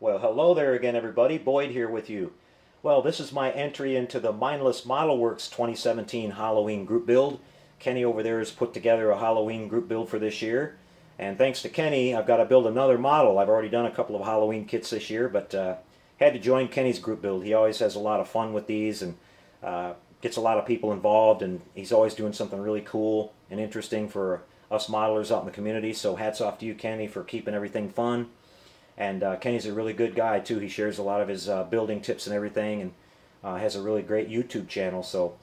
Well, hello there again, everybody. Boyd here with you. Well, this is my entry into the Mindless Modelworks 2017 Halloween group build. Kenny over there has put together a Halloween group build for this year. And thanks to Kenny, I've got to build another model. I've already done a couple of Halloween kits this year, but had to join Kenny's group build. He always has a lot of fun with these and gets a lot of people involved, and he's always doing something really cool and interesting for us modelers out in the community. So hats off to you, Kenny, for keeping everything fun. And Kenny's a really good guy too. He shares a lot of his building tips and everything, and has a really great YouTube channel. So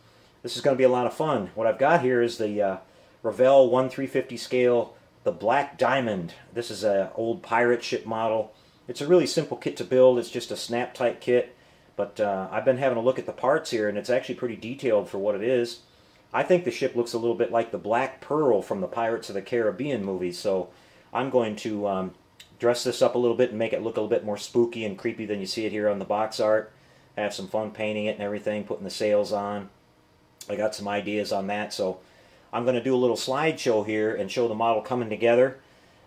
this is going to be a lot of fun. What I've got here is the Revell 1/350 scale, the Black Diamond. This is an old pirate ship model. It's a really simple kit to build. It's just a snap-tight kit. But I've been having a look at the parts here, and it's actually pretty detailed for what it is. I think the ship looks a little bit like the Black Pearl from the Pirates of the Caribbean movies. So I'm going to dress this up a little bit and make it look a little bit more spooky and creepy than you see it here on the box art. Have some fun painting it and everything, putting the sails on. I got some ideas on that, so I'm going to do a little slideshow here and show the model coming together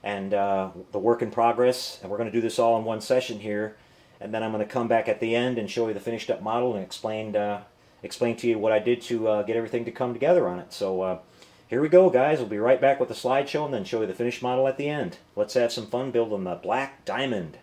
and the work in progress. And we're going to do this all in one session here, and then I'm going to come back at the end and show you the finished up model and explain to you what I did to get everything to come together on it. So here we go, guys. We'll be right back with the slideshow and then show you the finished model at the end. Let's have some fun building the Black Diamond.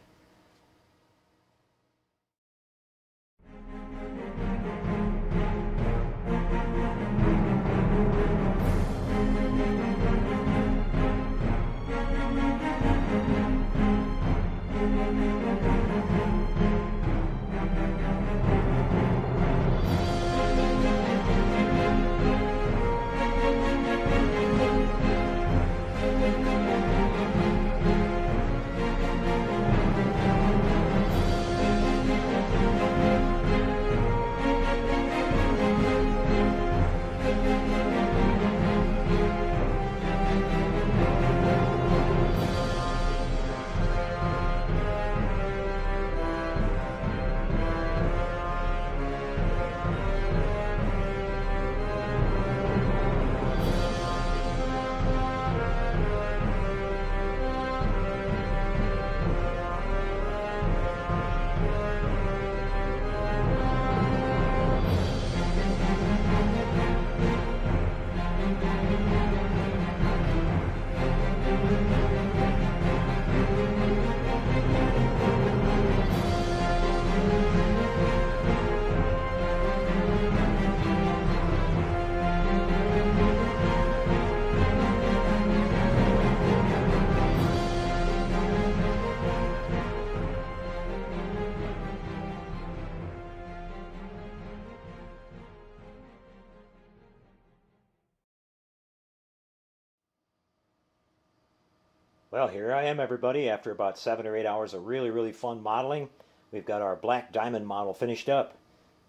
Well, here I am, everybody, after about 7 or 8 hours of really fun modeling. We've got our Black Diamond model finished up.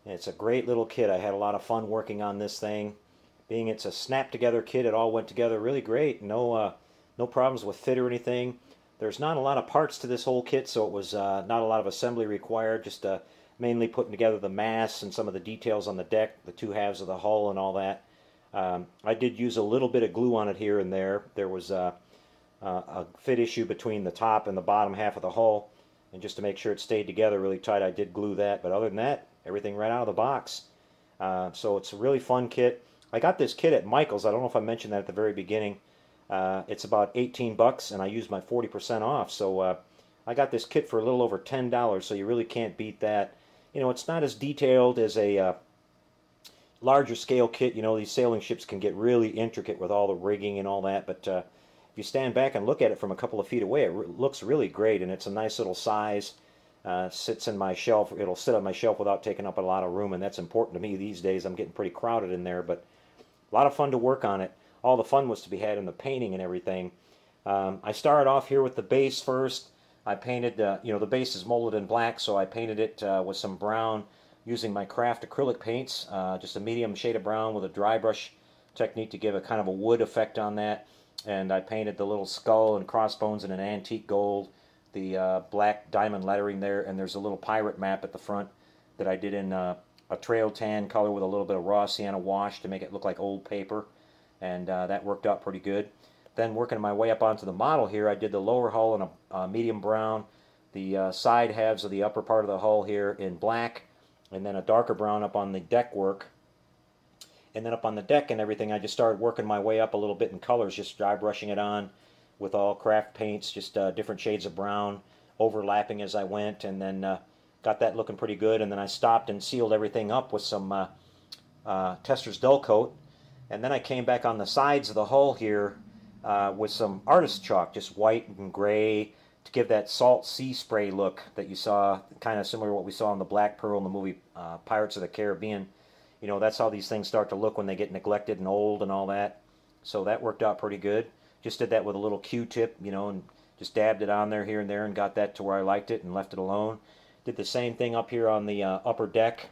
And it's a great little kit. I had a lot of fun working on this thing. Being it's a snap-together kit, it all went together really great. No problems with fit or anything. There's not a lot of parts to this whole kit, so it was not a lot of assembly required, just mainly putting together the masts and some of the details on the deck, the two halves of the hull and all that. I did use a little bit of glue on it here and there. There was a fit issue between the top and the bottom half of the hull, and just to make sure it stayed together really tight, I did glue that. But other than that, everything right out of the box. So it's a really fun kit. I got this kit at Michael's. I don't know if I mentioned that at the very beginning. It's about 18 bucks, and I used my 40% off. So I got this kit for a little over $10, so you really can't beat that. You know, it's not as detailed as a larger scale kit. You know, these sailing ships can get really intricate with all the rigging and all that, but if you stand back and look at it from a couple of feet away, it looks really great, and it's a nice little size. Sits in my shelf. It'll sit on my shelf without taking up a lot of room, and that's important to me these days. I'm getting pretty crowded in there, but a lot of fun to work on it. All the fun was to be had in the painting and everything. I started off here with the base first. I painted, the base is molded in black, so I painted it with some brown using my craft acrylic paints, just a medium shade of brown with a dry brush technique to give a kind of a wood effect on that. And I painted the little skull and crossbones in an antique gold, the black diamond lettering there, and there's a little pirate map at the front that I did in a trail tan color with a little bit of raw sienna wash to make it look like old paper, and that worked out pretty good. Then working my way up onto the model here, I did the lower hull in a medium brown, the side halves of the upper part of the hull here in black, and then a darker brown up on the deck work. And then up on the deck and everything, I just started working my way up a little bit in colors, just dry brushing it on with all craft paints, just different shades of brown, overlapping as I went, and then got that looking pretty good. And then I stopped and sealed everything up with some Tester's Dull Coat. And then I came back on the sides of the hull here with some artist chalk, just white and gray, to give that salt sea spray look that you saw, kind of similar to what we saw in the Black Pearl in the movie Pirates of the Caribbean. You know, that's how these things start to look when they get neglected and old and all that. So that worked out pretty good. Just did that with a little Q-tip, you know, and just dabbed it on there here and there and got that to where I liked it and left it alone. Did the same thing up here on the upper deck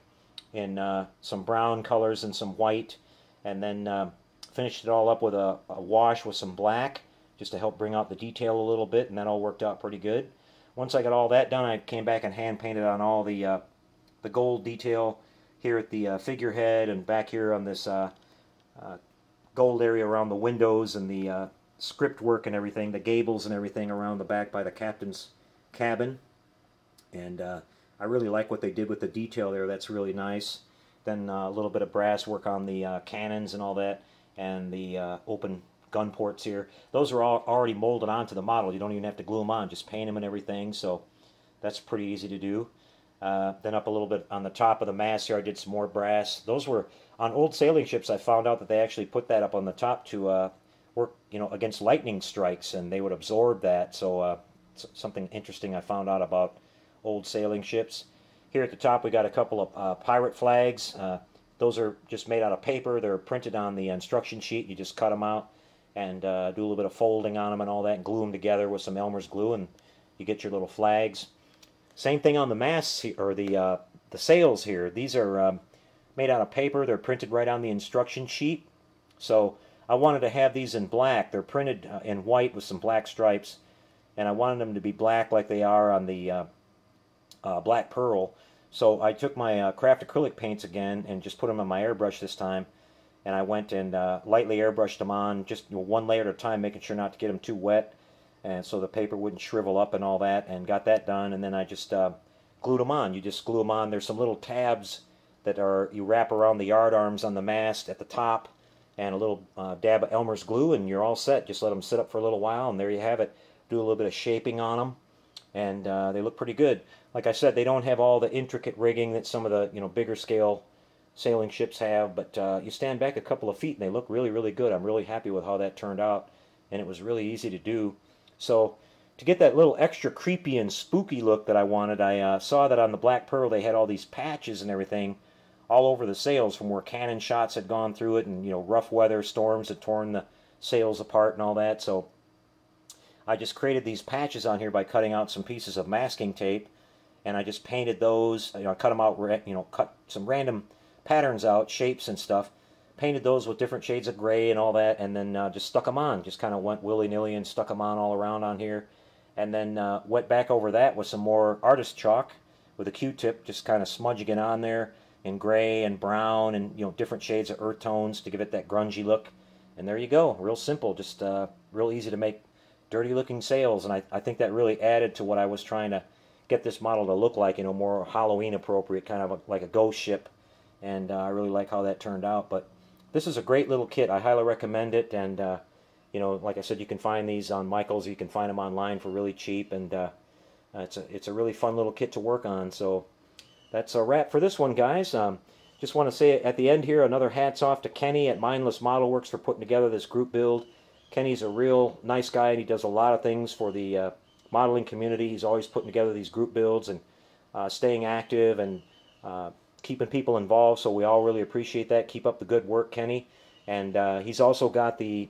in some brown colors and some white. And then finished it all up with a wash with some black, just to help bring out the detail a little bit, and that all worked out pretty good. Once I got all that done, I came back and hand painted on all the gold detail here at the figurehead, and back here on this gold area around the windows, and the script work and everything, the gables and everything around the back by the captain's cabin. And I really like what they did with the detail there. That's really nice. Then a little bit of brass work on the cannons and all that, and the open gun ports here. Those are all already molded onto the model. You don't even have to glue them on, just paint them and everything, so that's pretty easy to do. Then up a little bit on the top of the mast here, I did some more brass. Those were, on old sailing ships, I found out that they actually put that up on the top to work, you know, against lightning strikes, and they would absorb that. So something interesting I found out about old sailing ships. Here at the top we got a couple of pirate flags. Those are just made out of paper. They're printed on the instruction sheet. You just cut them out and do a little bit of folding on them and all that, and glue them together with some Elmer's glue, and you get your little flags. Same thing on the masts, or the sails here. These are made out of paper. They're printed right on the instruction sheet. So I wanted to have these in black. They're printed in white with some black stripes, and I wanted them to be black like they are on the Black Pearl. So I took my craft acrylic paints again and just put them on my airbrush this time, and I went and lightly airbrushed them on, just, you know, one layer at a time, making sure not to get them too wet, and so the paper wouldn't shrivel up and all that, and got that done. And then I just glued them on. You just glue them on. There's some little tabs that are, you wrap around the yard arms on the mast at the top, and a little dab of Elmer's glue, and you're all set. Just let them sit up for a little while, and there you have it. Do a little bit of shaping on them, and they look pretty good. Like I said, they don't have all the intricate rigging that some of the, you know, bigger scale sailing ships have, but you stand back a couple of feet and they look really, really good. I'm really happy with how that turned out, and it was really easy to do. So to get that little extra creepy and spooky look that I wanted, I saw that on the Black Pearl they had all these patches and everything all over the sails from where cannon shots had gone through it, and, you know, rough weather storms had torn the sails apart and all that. So I just created these patches on here by cutting out some pieces of masking tape, and I just painted those. You know, I cut them out, you know, cut some random patterns out, shapes and stuff, painted those with different shades of gray and all that, and then just stuck them on. Just kind of went willy-nilly and stuck them on all around on here, and then went back over that with some more artist chalk with a Q-tip, just kind of smudging it on there in gray and brown and, you know, different shades of earth tones to give it that grungy look. And there you go, real simple, just real easy to make dirty-looking sails, and I think that really added to what I was trying to get this model to look like, you know, more Halloween appropriate, kind of like a ghost ship, and I really like how that turned out. But this is a great little kit. I highly recommend it, and you know, like I said, you can find these on Michael's. You can find them online for really cheap, and it's a really fun little kit to work on. So that's a wrap for this one, guys. Just want to say at the end here, another hats off to Kenny at Mindless Model Works for putting together this group build. Kenny's a real nice guy, and he does a lot of things for the modeling community. He's always putting together these group builds and staying active and keeping people involved, so we all really appreciate that. Keep up the good work, Kenny. And he's also got the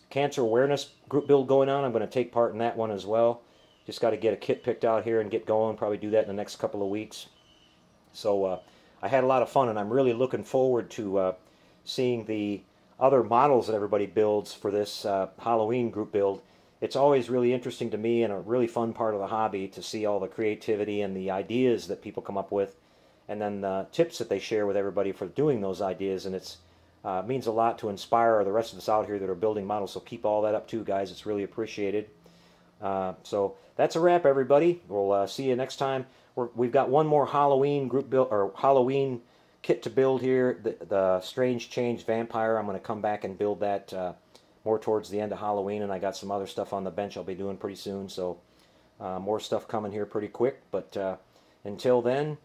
cancer awareness group build going on. I'm going to take part in that one as well. Just got to get a kit picked out here and get going. Probably do that in the next couple of weeks. So I had a lot of fun, and I'm really looking forward to seeing the other models that everybody builds for this Halloween group build. It's always really interesting to me, and a really fun part of the hobby, to see all the creativity and the ideas that people come up with, and then the tips that they share with everybody for doing those ideas. And it's means a lot to inspire the rest of us out here that are building models, so keep all that up too, guys. It's really appreciated. So that's a wrap, everybody. We'll see you next time. We've got one more Halloween group build or Halloween kit to build here. The Strange Change Vampire. I'm going to come back and build that more towards the end of Halloween, and I got some other stuff on the bench I'll be doing pretty soon. So more stuff coming here pretty quick. But until then,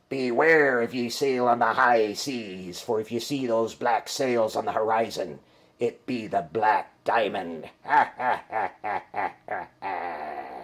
beware if ye sail on the high seas, for if you see those black sails on the horizon, it be the Black Diamond. Ha ha ha ha ha ha.